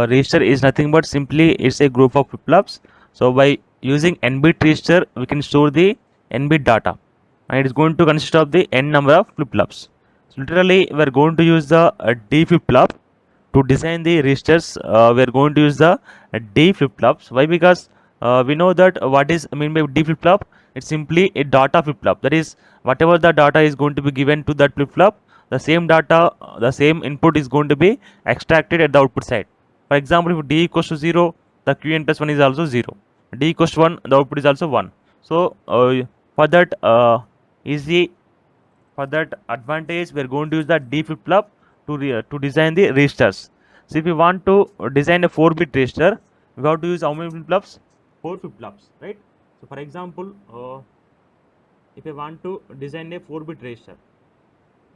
register is nothing but simply it's a group of flip-flops. So by using n-bit register, we can store the n-bit data, and it's going to consist of the n number of flip-flops. So literally, we are going to use the d flip-flop to design the registers. We are going to use the d flip-flops. Why? Because we know that what is mean by d flip-flop. It's simply a data flip-flop. That is, whatever the data is going to be given to that flip-flop, the same data, the same input is going to be extracted at the output side. For example, if d equals to 0, the qn plus 1 is also 0. D equals to 1, the output is also 1. So for that easy, for that advantage, we are going to use the D flip-flop to design the registers. So if you want to design a 4-bit register, we have to use how many flip-flops? 4 flip-flops, right? So for example, if I want to design a 4-bit register,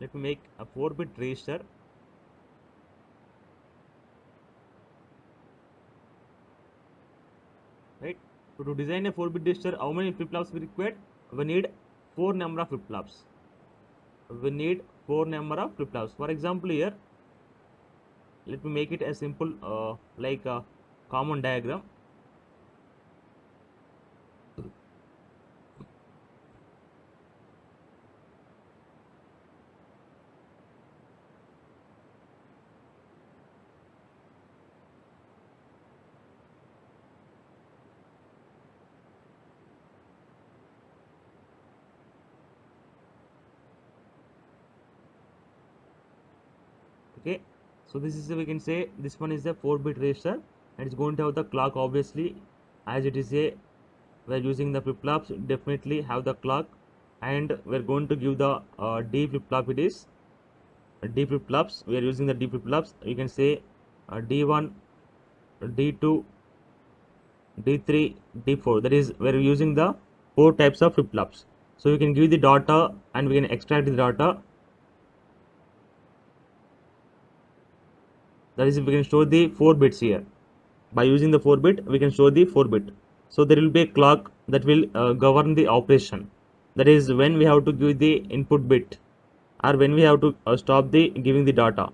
let me make a 4-bit register. Right? So to design a 4-bit register, how many flip-flops we require? We need 4 number of flip-flops. We need 4 number of flip-flops. For example, here, let me make it as simple like a common diagram. Okay, so this is we can say this one is a 4-bit register, and it's going to have the clock, obviously, as it is a we're using the flip-flops, definitely have the clock, and we're going to give the D flip-flop. It is D flip-flops. We are using the D flip-flops. You can say D1, D2, D3, D4. That is, we're using the 4 types of flip-flops. So you can give the data and we can extract the data. That is, we can store the 4 bits here. By using the 4-bit, we can store the 4-bit. So there will be a clock that will govern the operation. That is, when we have to give the input bit, or when we have to stop the giving the data.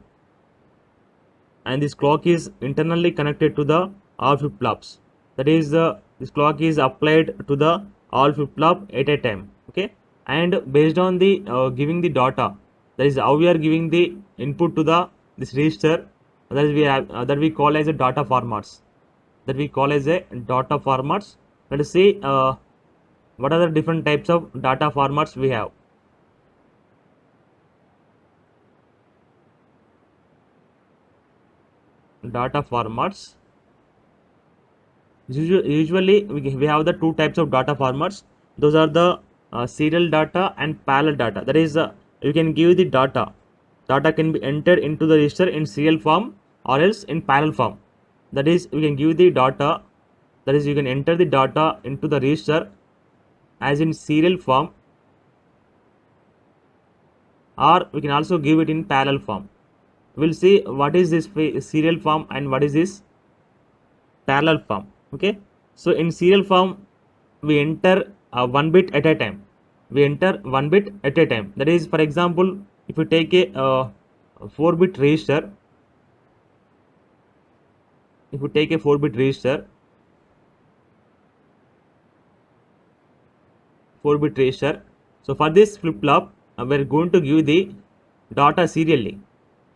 And this clock is internally connected to the all flip-flops. That is, this clock is applied to the all flip-flop at a time. Okay, and based on the giving the data, that is how we are giving the input to the this register. That is we have that we call as a data formats. That we call as a data formats. Let us see what are the different types of data formats we have. Data formats. Usually we have the 2 types of data formats. Those are the serial data and parallel data. That is, you can give the data can be entered into the register in serial form or else in parallel form. That is, we can give the data, that is, you can enter the data into the register as in serial form, or we can also give it in parallel form. We'll see what is this serial form and what is this parallel form. Okay, so in serial form we enter 1 bit at a time. We enter 1 bit at a time. That is, for example, if you take a 4-bit register, if you take a 4-bit register, 4-bit register. So for this flip-flop, we're going to give the data serially.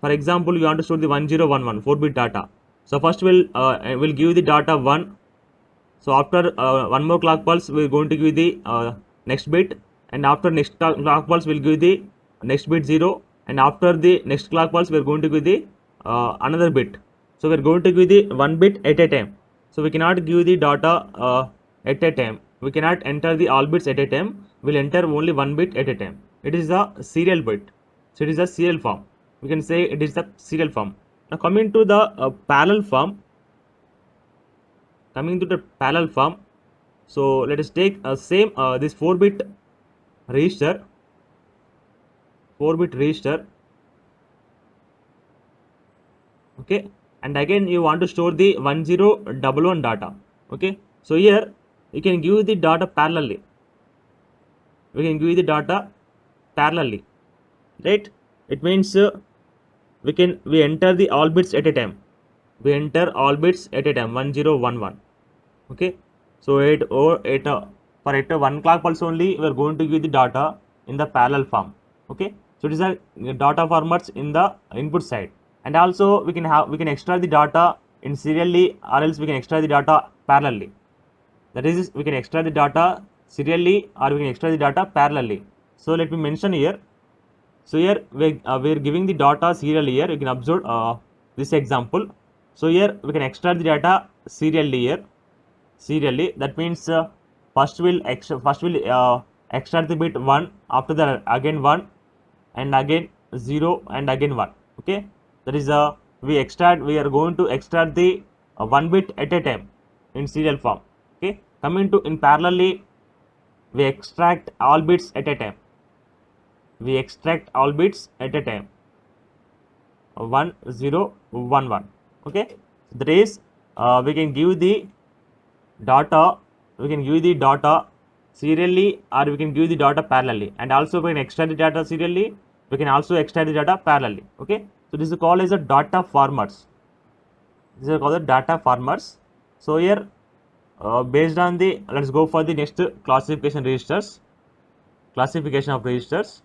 For example, you want to store the 1011 4-bit data. So first we'll give the data 1. So after one more clock pulse, we're going to give the next bit, and after next clock pulse, we'll give the next bit 0, and after the next clock pulse, we're going to give the another bit. So we're going to give the 1 bit at a time. So we cannot give the data at a time. We cannot enter the all bits at a time. We'll enter only 1 bit at a time. It is the serial bit. So it is a serial form. We can say it is the serial form. Now coming to the parallel form. Coming to the parallel form, so let us take same this 4-bit register, 4-bit register. Okay, and again you want to store the 1011 data. Okay, so here you can give the data parallelly. We can give the data parallelly, right? It means we enter the all bits at a time. we enter all bits at a time 1011. Okay, so for at 1 clock pulse only we are going to give the data in the parallel form. Okay, so it is a data formats in the input side, and also we can extract the data in serially, or else we can extract the data parallelly. That is, we can extract the data serially or we can extract the data parallelly. So let me mention here. So here we're giving the data serially. Here you can observe this example. So here we can extract the data serially here. Serially, that means first we'll extract the bit 1, after that again 1, and again 0, and again 1. Okay, that is we are going to extract the 1 bit at a time in serial form. Okay, coming to in parallelly, we extract all bits at a time. We extract all bits at a time 1 0 1 1. Okay, that is we can give the data, serially, or we can give the data parallelly, and also we can extract the data serially, we can also extract the data parallelly. Okay, so this is called as a data formats. These are called the data formats. So here based on the, let's go for the next classification registers. Classification of registers.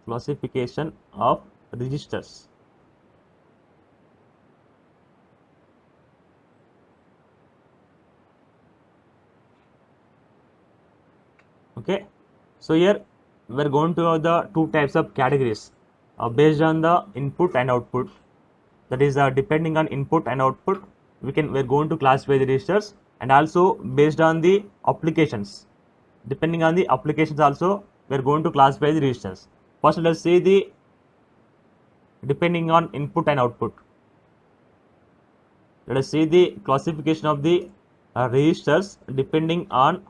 Classification of registers. Okay, so here we are going to have the two types of categories based on the input and output. That is depending on input and output, we're going to classify the registers, and also based on the applications. Depending on the applications also, we're going to classify the registers. First, let's see the depending on input and output. Let us see the classification of the registers depending on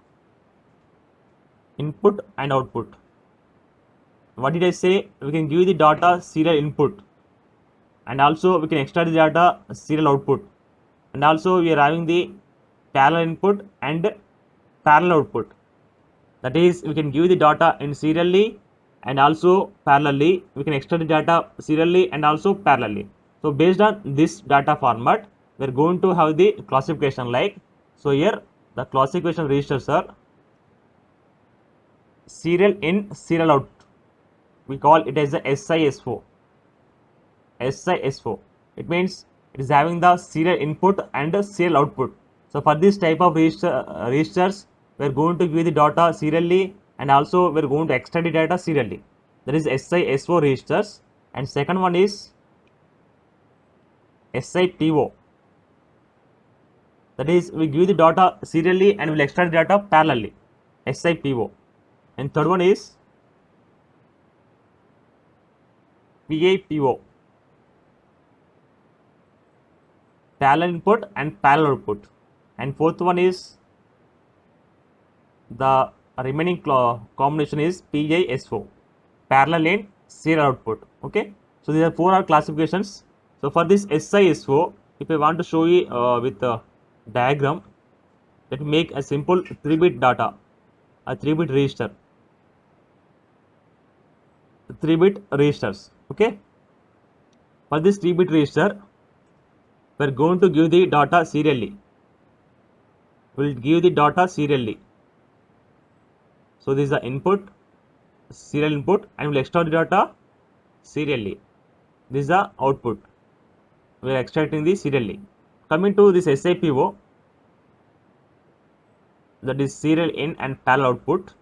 input and output. What did I say? We can give the data serial input, and also we can extract the data serial output, and also we are having the parallel input and parallel output. That is, we can give the data in serially and also parallelly. We can extract the data serially and also parallelly. So based on this data format, we are going to have the classification like. So here the classification registers are serial in, serial out. We call it as the SISO. SISO. It means it is having the serial input and the serial output. So for this type of registers, we are going to give the data serially, and also we are going to extract the data serially. That is SISO registers. And second one is SIPO. That is, we give the data serially and will extract the data parallelly. SIPO. And third one is PIPO. Parallel input and parallel output. And fourth one is the remaining combination is PISO, parallel in, serial output. Okay, so these are four are classifications. So for this SISO, if I want to show you with a diagram, let me make a simple 3-bit data, a 3-bit register, 3-bit registers. Okay, for this 3-bit register, we are going to give the data serially. We will give the data serially. So this is the input, serial input, and we'll extract the data serially. This is the output. We are extracting the serially. Coming to this SIPO, that is serial in and parallel output.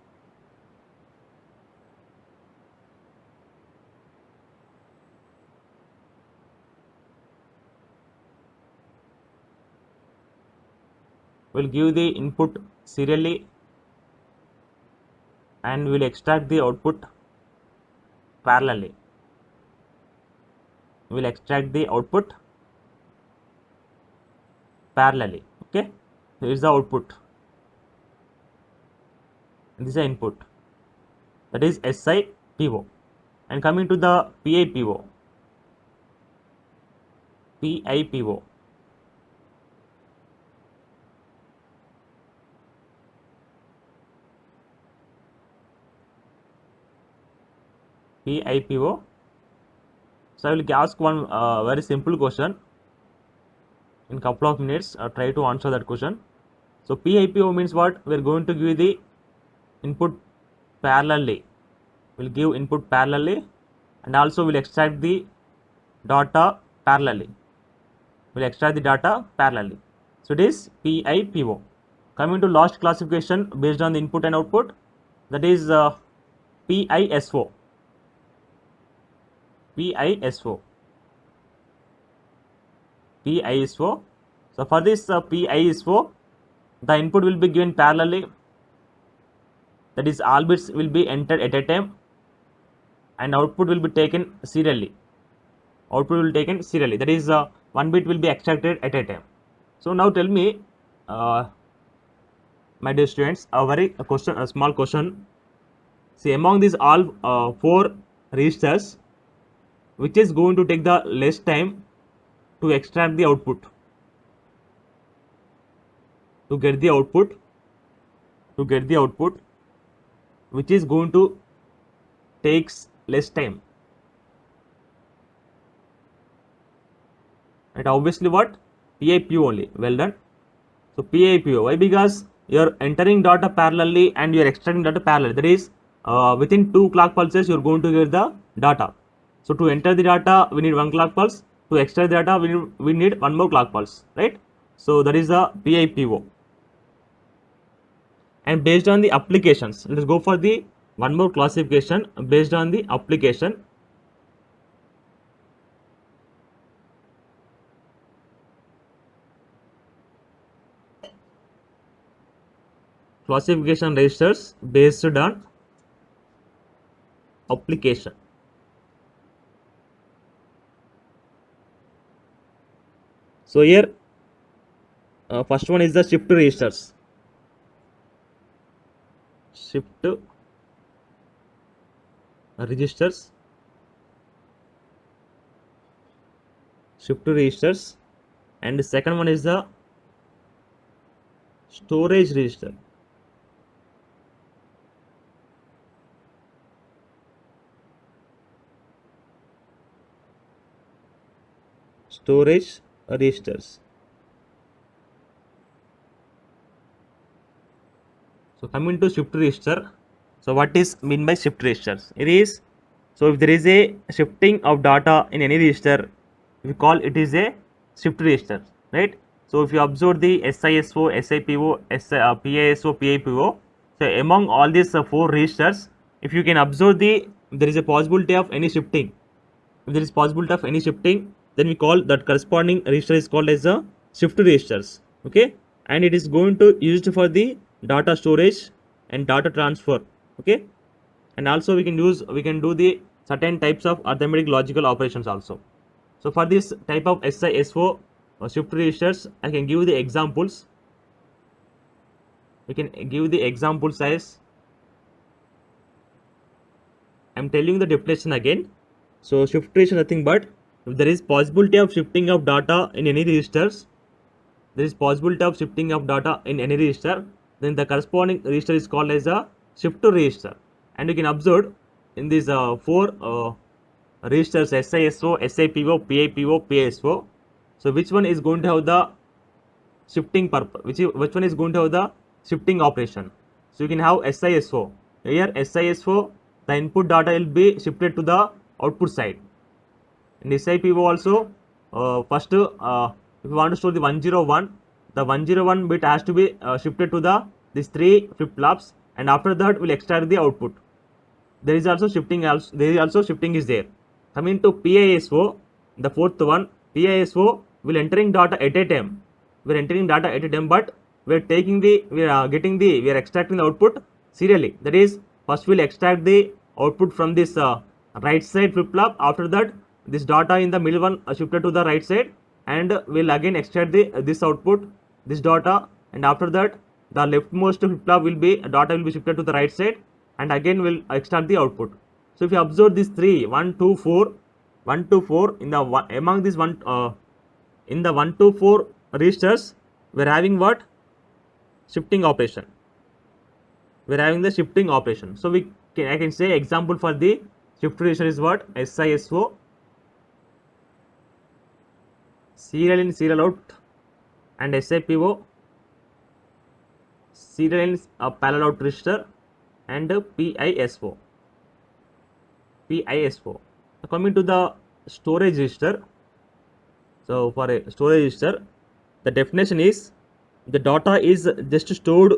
We'll give the input serially and we'll extract the output parallelly. We'll extract the output parallelly. Okay, here is the output. This is the input. That is SIPO. And coming to the PIPO. PIPO. PIPO. So I will ask one very simple question in couple of minutes. Try to answer that question. So PIPO means what? We are going to give the input parallelly. We'll give input parallelly, and also we'll extract the data parallelly. We'll extract the data parallelly. So it is PIPO. Coming to last classification based on the input and output, that is PISO. PISO. PISO. So for this PISO, the input will be given parallelly. That is, all bits will be entered at a time, and output will be taken serially. Output will be taken serially. That is, one bit will be extracted at a time. So now tell me, my dear students, a small question. See, among these all four registers, which is going to take the less time to extract the output, to get the output, which is going to takes less time. Right? Obviously, what? PIPO only. Well done. So PIPO. Why? Because you're entering data parallelly and you're extracting data parallelly. That is, within 2 clock pulses, you're going to get the data. So to enter the data, we need 1 clock pulse. To extract the data, we need 1 more clock pulse. Right? So that is the PIPO. And based on the applications, let's go for the one more classification based on the application. Classification registers based on application. So here, first one is the shift registers. Shift registers. Shift registers. And the second one is the storage register. Storage registers. So coming to shift register. So what is mean by shift registers? It is, so if there is a shifting of data in any register, we call it is a shift register, right? So if you observe the SISO, SIPO, PISO, PIPO, so among all these four registers, if you can observe there is a possibility of any shifting. If there is possibility of any shifting, then we call that corresponding register is called as a shift registers. Okay, and it is going to used for the data storage and data transfer. Okay, and also we can do the certain types of arithmetic logical operations also. So for this type of SISO shift registers, I can give the examples. We can give the examples as, I am telling the definition again. So shift register nothing but if there is possibility of shifting of data in any registers, there is possibility of shifting of data in any register, then the corresponding register is called as a shift register. And you can observe in these four registers SISO, SIPO, PIPO, PISO. So which one is going to have the shifting purpose? Which one is going to have the shifting operation? So you can have SISO. Here SISO, the input data will be shifted to the output side. In SIPO also, first if you want to store the 101, the 101 bit has to be shifted to these three flip flops, and after that we'll extract the output. There is also shifting. Shifting is there. Coming to PISO, the fourth one, PISO will entering data at a time. We're entering data at a time, but we are extracting the output serially. That is, first we'll extract the output from this right side flip flop. After that, this data in the middle one shifted to the right side, and we'll again extract this output, this data, and after that the leftmost flip flop data will be shifted to the right side, and again we'll extract the output. So if you observe these three, 1, 2, 4, 1 to 4, in the among these in the 1 to 4 registers, we're having what? Shifting operation. We're having the shifting operation. So I can say example for the Shift register is what? SISO, serial in, serial out, and SIPO, serial in, parallel out register, and PISO. PISO. Coming to the storage register. So for a storage register, the definition is the data is just stored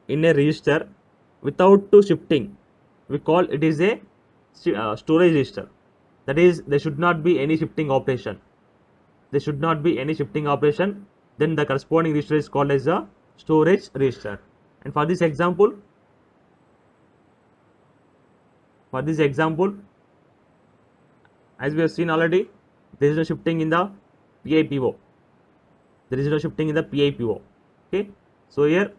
in a register without shifting. We call it is a storage register. That is, there should not be any shifting operation. There should not be any shifting operation. Then the corresponding register is called as a storage register. And for this example, as we have seen already, there is no shifting in the PIPO. There is no shifting in the PIPO. Okay. So here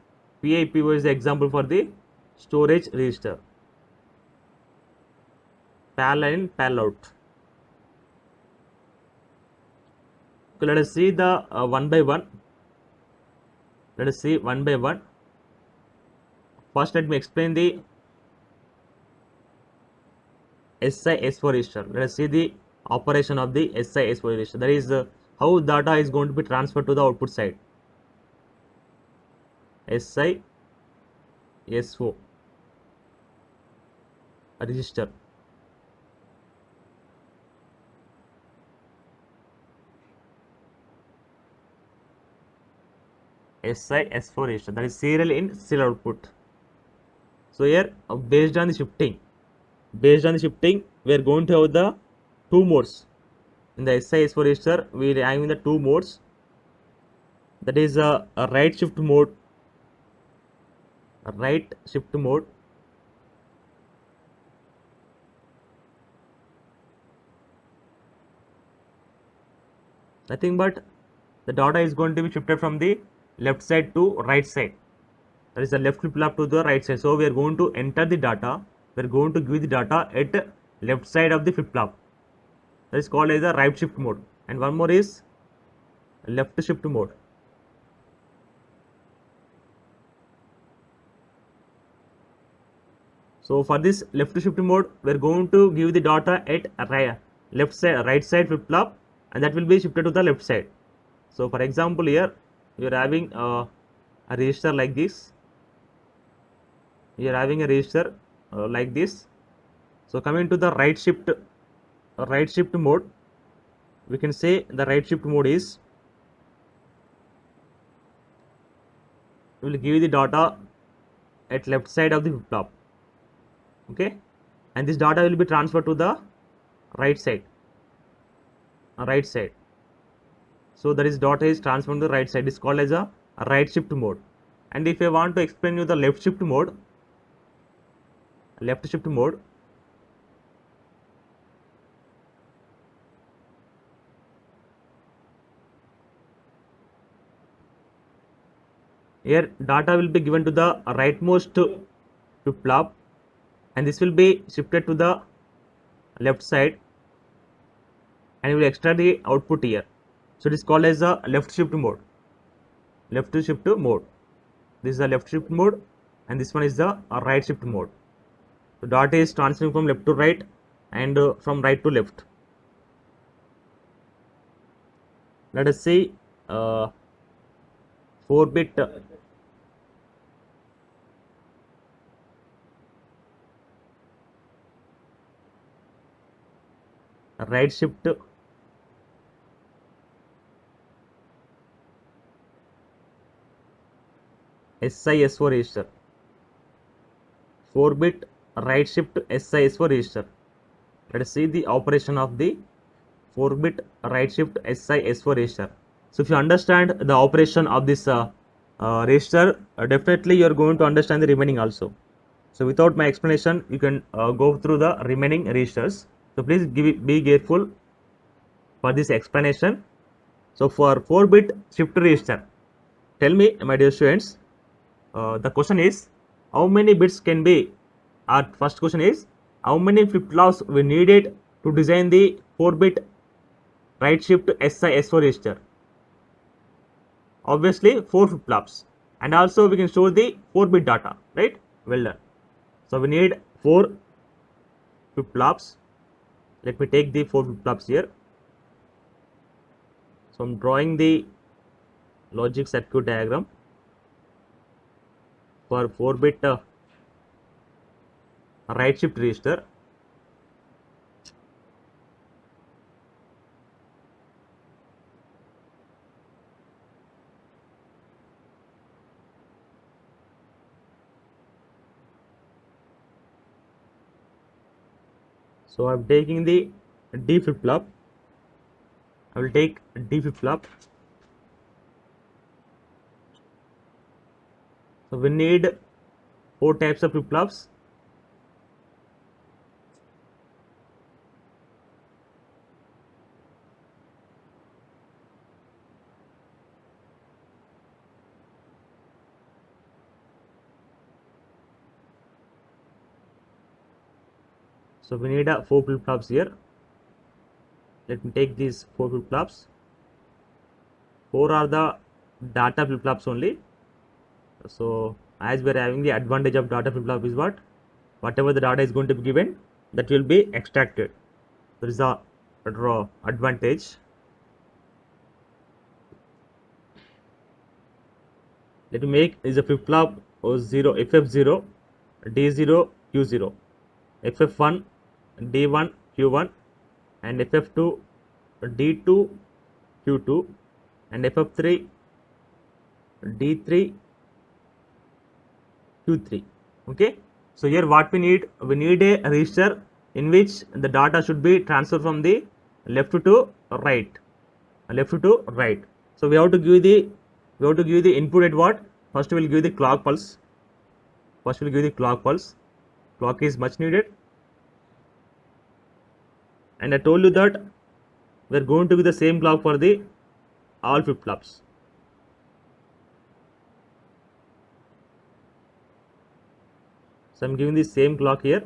PIPO is the example for the storage register. Parallel in, parallel out. Okay, let us see the one by one. Let us see one by one. First, let me explain the SIS4 register. Let us see the operation of the SIS4 register. That is how data is going to be transferred to the output side. SIS4 register. SIS4 register, that is serial in, serial output. So here based on the shifting, we are going to have the two modes. In the SIS4 register, we are having the two modes. That is a right shift mode, nothing but the data is going to be shifted from the left side to right side. That is the left flip flop to the right side. So we are going to enter the data. We are going to give the data at left side of the flip flop. That is called as the right shift mode. And one more is left shift mode. So for this left shift mode, we are going to give the data at left side, right side flip flop, and that will be shifted to the left side. So for example, here you are having a register like this. You are having a register like this. So coming to the right shift mode, we can say the right shift mode is, we will give the data at left side of the flip flop. Okay, and this data will be transferred to the right side. So that is data is transferred to the right side. It's called as a right shift mode. And if I want to explain you the left shift mode, here data will be given to the rightmost flip flop, and this will be shifted to the left side, and we will extract the output here. So it is called as a left shift mode. This is the left shift mode, and this one is the right shift mode. So data is transferring from left to right and from right to left. Let us see 4-bit right shift SIS4 register. 4-bit right shift SIS4 register. Let us see the operation of the 4-bit right shift SIS4 register. So if you understand the operation of this register, definitely you are going to understand the remaining also. So without my explanation, you can go through the remaining registers. So please be careful for this explanation. So for 4-bit shift register, tell me, my dear students, the question is, how many bits can be, our first question is, how many flip flops we needed to design the 4-bit right shift SIS4 register? Obviously 4 flip flops, and also we can store the 4-bit data, right? Well done. So we need 4 flip flops Let me take the 4 flip-flops here. So I'm drawing the logic circuit diagram for 4-bit right shift register. So I'm taking the D flip-flop. I will take D flip-flop. So we need 4 types of flip-flops. So we need 4 flip-flops here. Let me take these 4 flip-flops. 4 are the data flip-flops only. So as we are having the advantage of data flip-flop is what? Whatever the data is going to be given, that will be extracted. There is a draw advantage. Let me make is a flip-flop 0 FF0 D0 Q0, FF1 D1 Q1, and FF2 D2 Q2, and FF3 D3 Q3. Okay, so here what we need a register in which the data should be transferred from the left to right, so we have to give the input at what? First we will give the clock pulse. Clock is much needed, and I told you that we are going to give the same clock for the all flip-flops. So I'm giving the same clock here.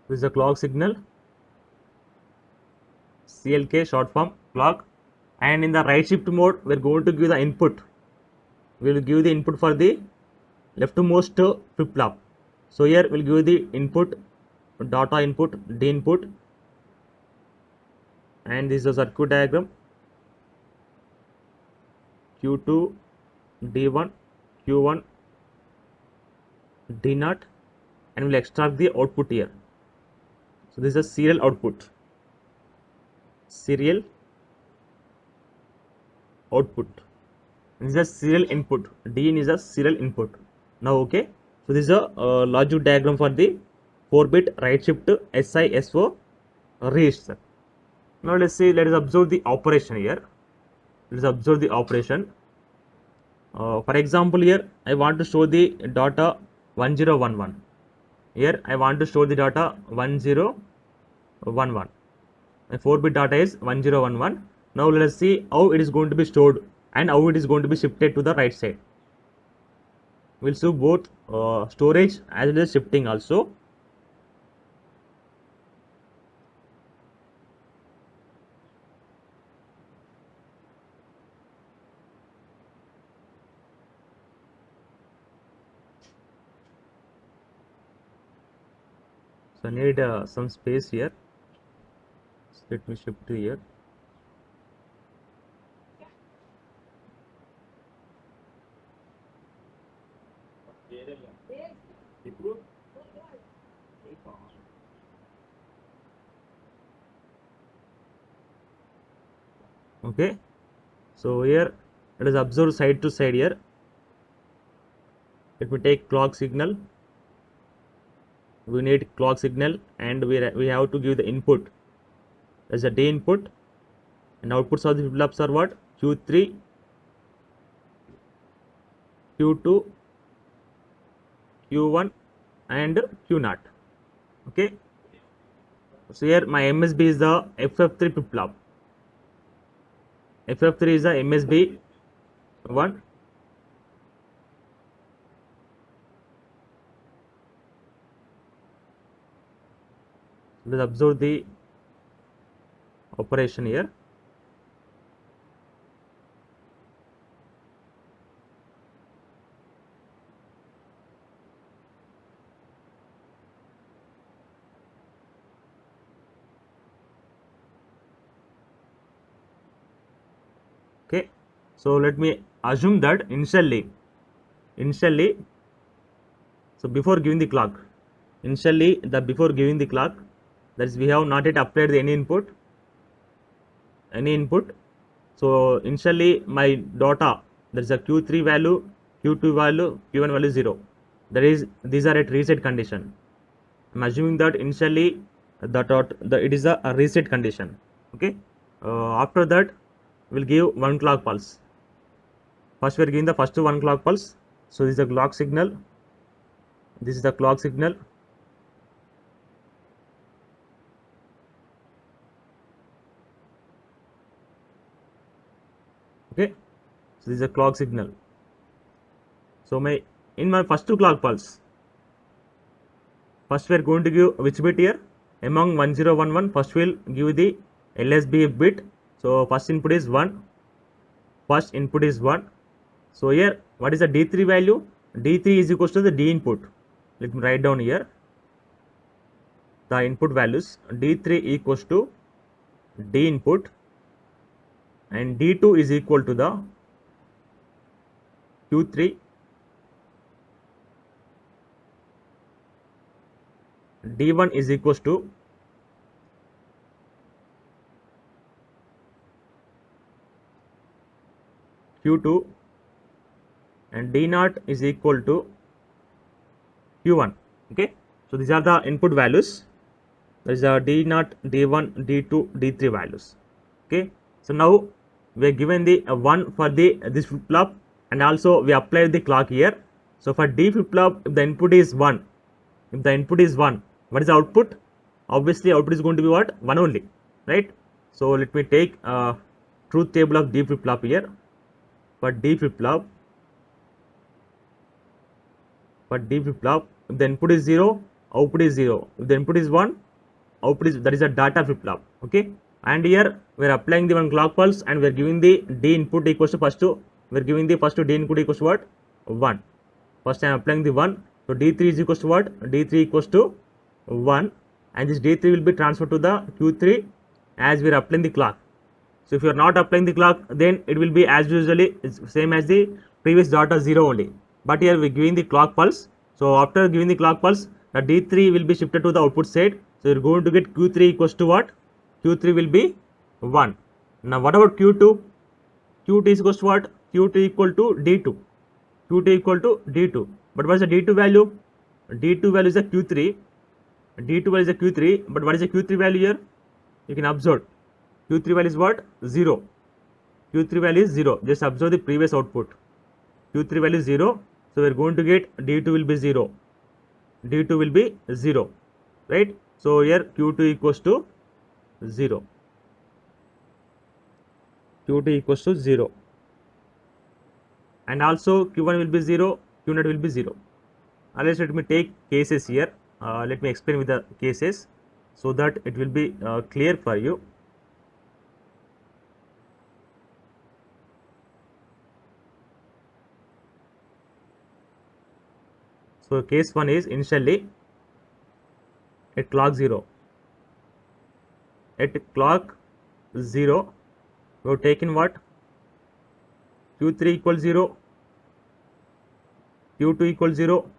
This is the clock signal, CLK short form clock, and in the right shift mode we are going to give the input. We will give the input for the leftmost flip-flop. So here we'll give the input, data input, D input, and this is the circuit diagram. Q2 D1 Q1 D0, and we'll extract the output here. So this is a serial output. Serial output. This is a serial input. DIN is a serial input. Now okay. So this is a logic diagram for the 4-bit right shift SISO register. Now let's see. Let us observe the operation here. Let us observe the operation. For example, here I want to show the data 1011. Here I want to store the data 1011. My 4-bit data is 1011. Now let us see how it is going to be stored and how it is going to be shifted to the right side. We'll see both storage as well as shifting also. So I need some space here. So let me shift to here. Okay, so here let us observe side to side here. Let me take clock signal. We need clock signal, and we have to give the input as a D input, and outputs of the flip-flops are what? Q3, Q2, Q1, and Q0. Okay, so here my MSB is the FF3 flip-flop. FF3 is the MSB 1, Let's observe the operation here. Okay, so let me assume that initially, so before giving the clock, before giving the clock, that is we have not yet applied any input, so initially my data, there is a q3 value, q2 value, q1 value 0, that is these are at reset condition. I'm assuming that initially it is a reset condition. Okay, after that we'll give one clock pulse. First we are giving the first one clock pulse, so this is the clock signal, this is the clock signal. Okay, so this is a clock signal. So in my first two clock pulse, first we are going to give which bit here? Among 1011, first we'll give the LSB bit. So first input is 1. First input is 1. So here, what is the D3 value? D3 is equals to the D input. Let me write down here the input values. D3 equals to D input, and D2 is equal to the Q3. D1 is equals to Q2, and D0 is equal to Q1. Okay, so these are the input values. There is a D0, D1, D2, D3 values. Okay, so now we are given the 1 for the this flip flop, and also we applied the clock here. So for D flip flop, if the input is 1, what is the output? Obviously output is going to be what? 1 only, right? So let me take truth table of D flip flop here. For D flip flop, if the input is 0, output is 0. If the input is 1, output is, that is a data flip flop. Okay, and here we are applying the one clock pulse, and we are giving the D input equals to we are giving the first D input equals to what? 1. First I am applying the 1, so D3 is equals to what? D3 equals to 1, and this D3 will be transferred to the Q3 as we are applying the clock. So if you are not applying the clock, then it will be as usually same as the previous data 0 only. But here we are giving the clock pulse. So after giving the clock pulse, the D3 will be shifted to the output side. So you are going to get Q3 equals to what? Q3 will be 1. Now what about Q2? Q2 is equals to what? Q2 equal to D2. Q2 equal to D2. But what is the D2 value? D2 value is a Q3. D2 value is a Q3. But what is the Q3 value here? You can observe. Q3 value is what? 0. Q3 value is 0. Just observe the previous output. Q3 value is 0. So we are going to get D2 will be 0. D2 will be 0. Right? So here Q2 equals to 0. Q2 equals to 0. And also Q1 will be 0. Q0 will be 0. Let's let me take cases here. Let me explain with the cases so that it will be clear for you. So case 1 is initially at clock 0. At clock 0, we have taken what? Q3 equals 0, Q2 equals 0,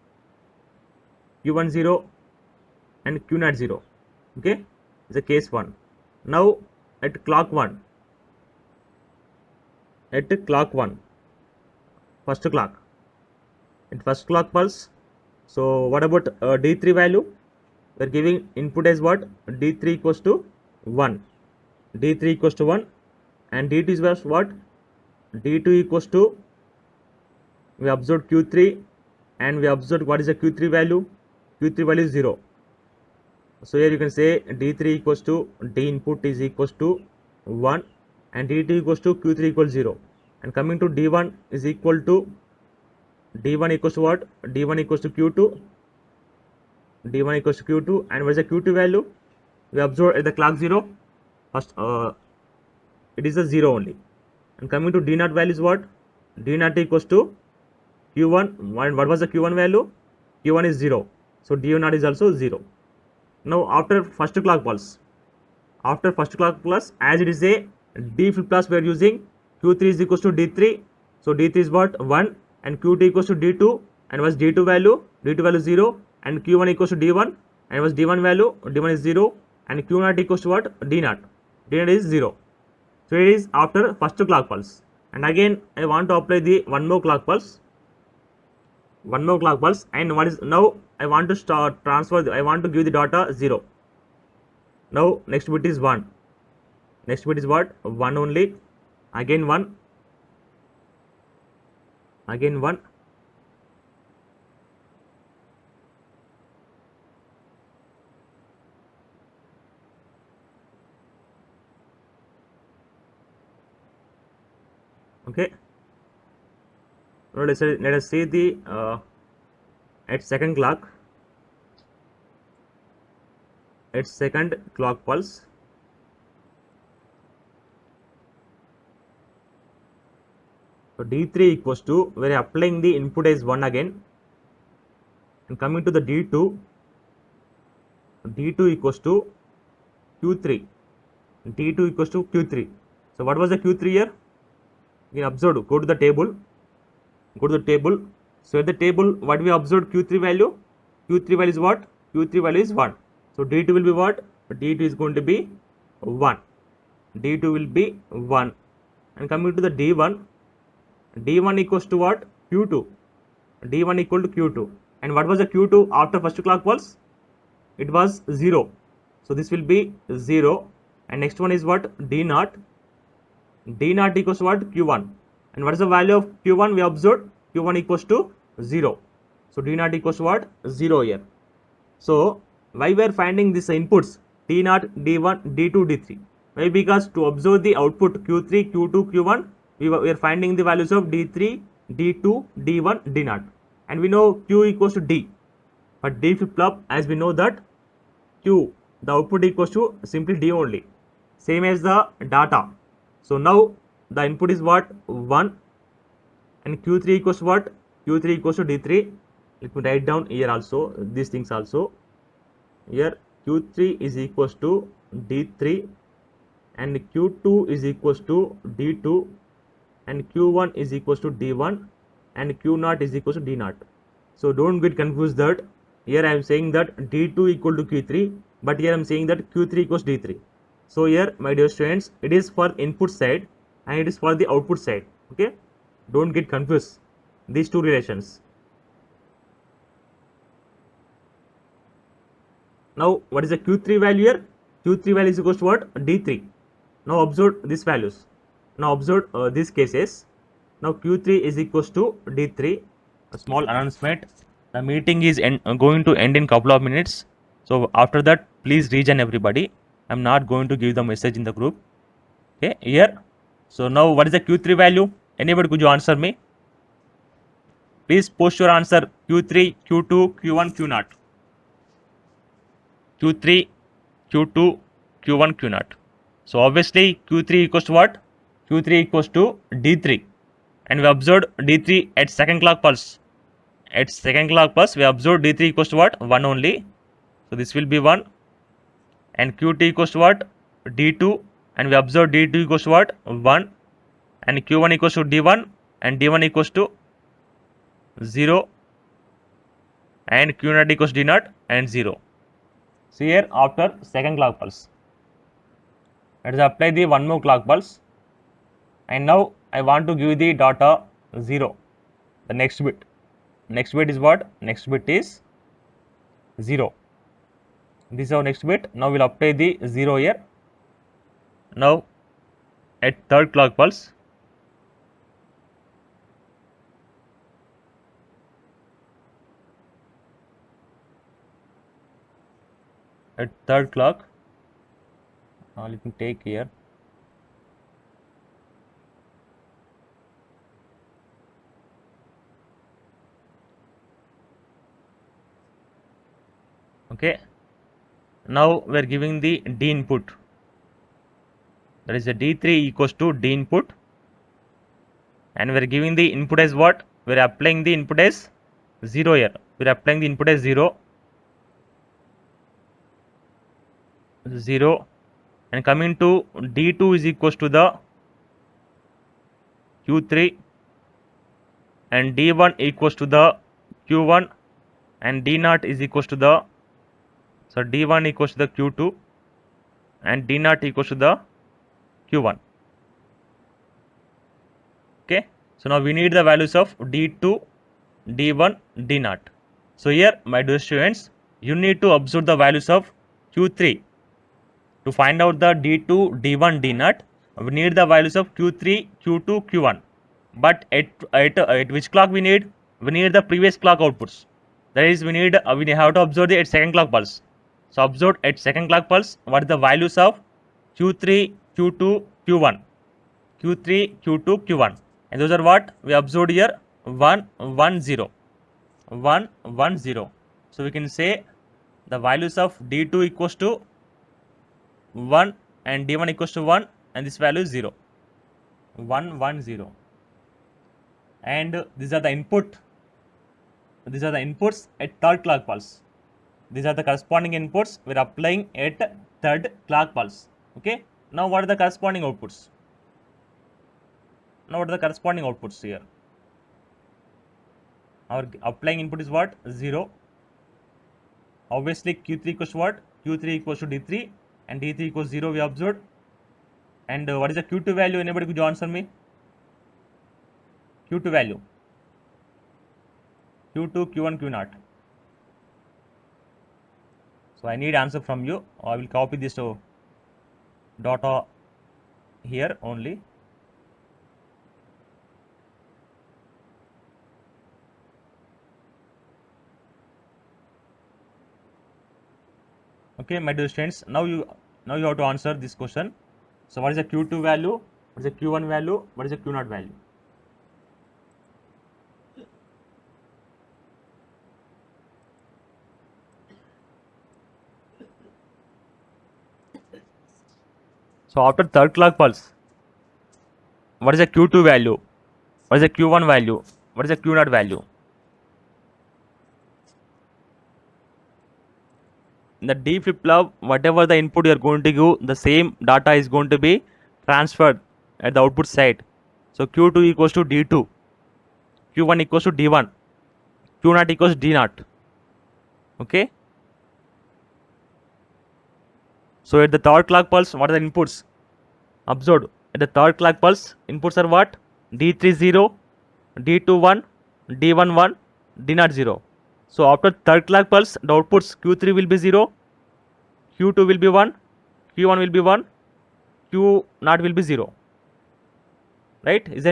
Q1 0, and Q0 0. Okay, is a case 1. Now at clock 1, first clock, at first clock pulse. So what about D3 value? We are giving input as what? D3 equals to 1. D3 equals to 1, and D2 is what? D2 equals to, we observed Q3, and we observed what is the Q3 value? Q3 value is 0. So here you can say D3 equals to D input is equals to 1, and D2 equals to Q3 equals 0. And coming to D1 is equal to, D1 equals to what? D1 equals to Q2. D1 equals to Q2, and what is the Q2 value? we observe at the clock 0. First, it is a 0 only. And coming to d naught value is what? D naught equals to q1. What was the q1 value? Q1 is 0. So d naught is also 0. Now after first clock pulse, as it is a d flip flops, we are using q3 is equals to d3. So d3 is what? 1, and q2 equals to d2, and was d2 value? D2 value 0, and q1 equals to d1, and was d1 value? D1 is 0, and q naught equals to what? D naught. D naught is 0. So it is after first clock pulse. And again I want to apply the one more clock pulse, and what is now? I want to start transfer I want to give the data 0. Now next bit is 1. Next bit is what? 1 only. Again 1. Again 1. Okay. Now let us see the at second clock pulse. So d3 equals to, we are applying the input as 1 again, and coming to the d2 equals to q3. d2 equals to q3. So what was the q3 here? You can observe, go to the table. So at the table, what we observed, q3 value? Q3 value is what? Q3 value is 1. So d2 will be what? D2 is going to be 1. D2 will be 1. And coming to the d1 equals to what? Q2. d1 equal to q2. And what was the q2 after first clock pulse? It was 0. So this will be 0. And next one is what? d0. d0 equals to what? Q1. And what is the value of q1? We observed q1 equals to 0. So d0 equals to what? 0 here. So why we are finding these inputs d0, d1, d2, d3? Why? Because to observe the output q3, q2, q1, we are finding the values of d3, d2, d1, d0, and we know q equals to d. But d flip flop, as we know that q, the output equals to simply d only, same as the data. So now the input is what? 1, and q3 equals to what? Q3 equals to d3. Let me write down here also these things also. Here q3 is equals to d3, and q2 is equals to d2, and q1 is equals to d1, and q0 is equals to d0. So don't get confused that here I am saying that d2 equal to q3, but here I am saying that q3 equals d3. So here, my dear students, it is for input side and it is for the output side. Okay, don't get confused these two relations. Now what is the q3 value here? Q3 value is equals to what? d3. Now observe these values. Now observe these cases. Now q3 is equals to d3. A small announcement: the meeting is going to end in couple of minutes. So after that, please rejoin everybody. I'm not going to give the message in the group. Okay, here. So now what is the q3 value? Anybody, could you answer me? Please post your answer. Q3, Q2, Q1, Q0. Q3, Q2, Q1, Q0. So obviously Q3 equals to what? Q3 equals to D3. And we observed D3 at second clock pulse. At second clock pulse, we observed D3 equals to what? 1 only. So this will be 1. And Q2 equals to what? D2. And we observed D2 equals to what? 1. And Q1 equals to D1. And D1 equals to 0. And Q0 equals to D0 and 0. So here after second clock pulse. Let us apply the one more clock pulse. And now I want to give the data 0. The next bit. Next bit is what? Next bit is 0. This is our next bit. Now we'll apply the 0 here. Now at third clock pulse, at third clock, now let me take here. Okay. Now we are giving the D input. That is the D3 equals to D input, and we are giving the input as what? We are applying the input as 0 here. We are applying the input as 0, 0, and coming to D2 is equals to the Q3, and D1 equals to the Q1, and D0 is equals to the, so D1 equals to the Q2, and D0 equals to the Q1. Okay, so now we need the values of D2, D1, D0. So here, my dear students, you need to observe the values of Q3. To find out the D2, D1, D0, we need the values of Q3, Q2, Q1. But at which clock we need? We need the previous clock outputs. That is, we have to observe the at second clock pulse. So observe at second clock pulse what are the values of Q3, Q2, Q1, Q3, Q2, Q1, and those are what we observed here: 1, 1, 0, 1, 1, 0. So we can say the values of D2 equals to 1 and D1 equals to 1, and this value is 0, 1, 1, 0. And these are the inputs at third clock pulse. These are the corresponding inputs we are applying at third clock pulse. Okay, now what are the corresponding outputs? Here? Our applying input is what? 0. Obviously Q3 equals to what? Q3 equals to D3, and D3 equals 0 we observed. And what is the Q2 value? Anybody could you answer me? Q2 value. Q2, Q1, Q0. So I need answer from you. I will copy this to data here only. Okay, my dear students, now you have to answer this question. So what is the Q2 value? What is the Q1 value? What is the Q0 value? So after third clock pulse, what is the Q2 value? What is the Q1 value? What is the Q0 value? In the D flip flop, whatever the input you are going to give, the same data is going to be transferred at the output side. So Q2 equals to D2, Q1 equals to D1, Q0 equals D0. Okay. So at the third clock pulse, what are the inputs? Observed. At the third clock pulse, inputs are what? D3 0, D2 1, D1 1, D0 0. So after third clock pulse, the outputs Q3 will be 0, Q2 will be 1, Q1 will be 1, Q0 will be 0. Right? Is there